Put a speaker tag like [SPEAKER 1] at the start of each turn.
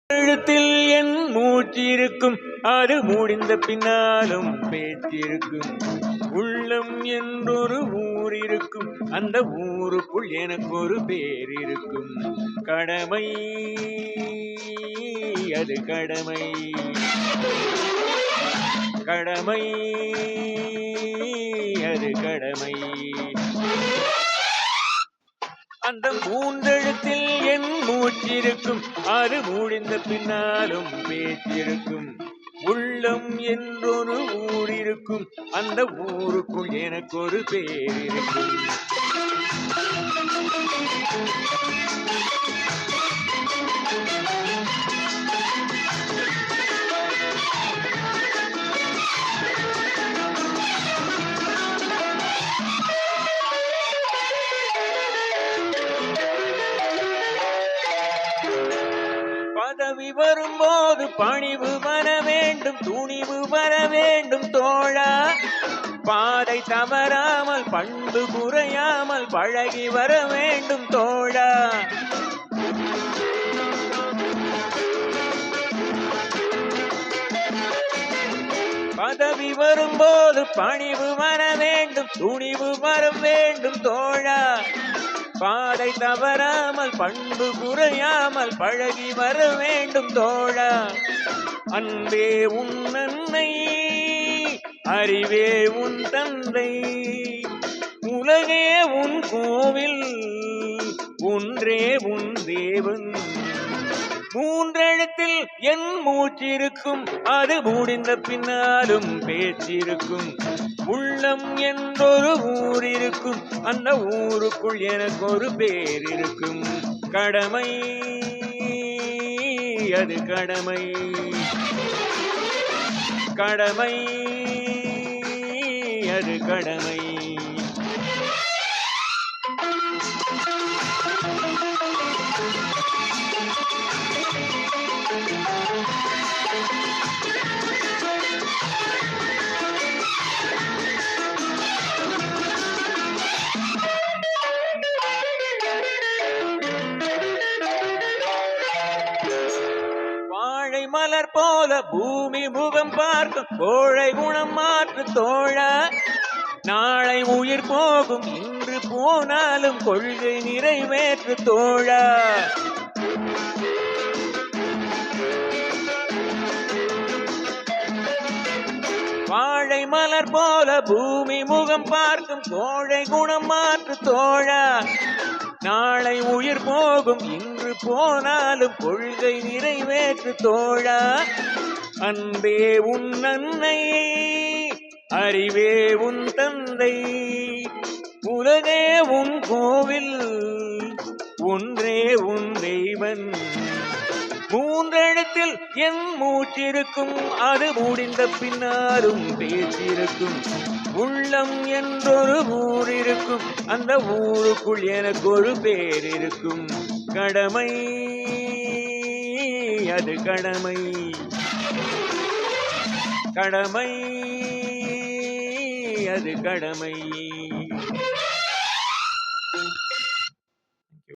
[SPEAKER 1] எழுத்தில் என் மூச்சிருக்கும், அது முடிந்த பின்னாலும் பேச்சிருக்கும். உள்ளம் என்றொரு ஊர் இருக்கும், அந்த ஊருக்குள் எனக்கு ஒரு பேர் இருக்கும். கடமை, அது கடமை. கடமை, அது கடமை. அந்த மூன்றெழுத்தில் என் மூச்சிருக்கும், அது முடிந்த பின்னாலும் பேச்சிருக்கும். உள்ளம் என்றொரு ஊர் இருக்கும், அந்த ஊருக்குள் எனக்கு ஒரு பேர் இருக்கும். பதவி வரும்போது பணிவு வர வேண்டும், துணிவு வர வேண்டும் தோழா. பாதை தவறாமல் பண்பு குறையாமல் பழகி வர வேண்டும் தோழா. பதவி வரும்போது பணிவு வர வேண்டும், துணிவு வர வேண்டும் தோழா. பாதை தவறாமல் பண்பு குறையாமல் பழகி வர வேண்டும் தோழா. அன்பே உன் அன்னை, அறிவே உன் தந்தை, உலகே உன் கோவில், ஒன்றே உன் தேவன். மூன்றெழுத்தில் என் மூச்சிருக்கும், அது முடிந்த பின்னாலும் பேச்சிருக்கும். உள்ளம் என்றொரு ஊர் இருக்கும், அந்த ஊருக்குள் எனக்கு ஒரு பேர் இருக்கும். கடமை, அது கடமை. கடமை, அது கடமை. மலர் போல பூமி முகம் பார்க்கும், கோழை குணம் மாற்று தோழா. நாளை உயிர் போகும், இன்று போனாலும் கொள்கை நிறைவேற்று தோழா. வாழை மலர் போல பூமி முகம் பார்க்கும், கோழை குணம் மாற்று தோழா. நாளை உயிர் போகும், இன்று போனாலும் கொள்கை நிறைவேற்று தோழா. அன்பே உன் அன்னை, அறிவே உன் தந்தை, உலகே உன் கோவில், ஒன்றே உன் தெய்வன். மூன்றெழுத்தில் என் மூச்சிருக்கும், அது முடிந்த பின்னாலும் பேச்சிருக்கும். உள்ளம் என்றொரு ஊர் இருக்கும், அந்த ஊருக்குள் எனக்கு ஒரு பேர் இருக்கும். கடமை, அது கடமை. கடமை, அது கடமை.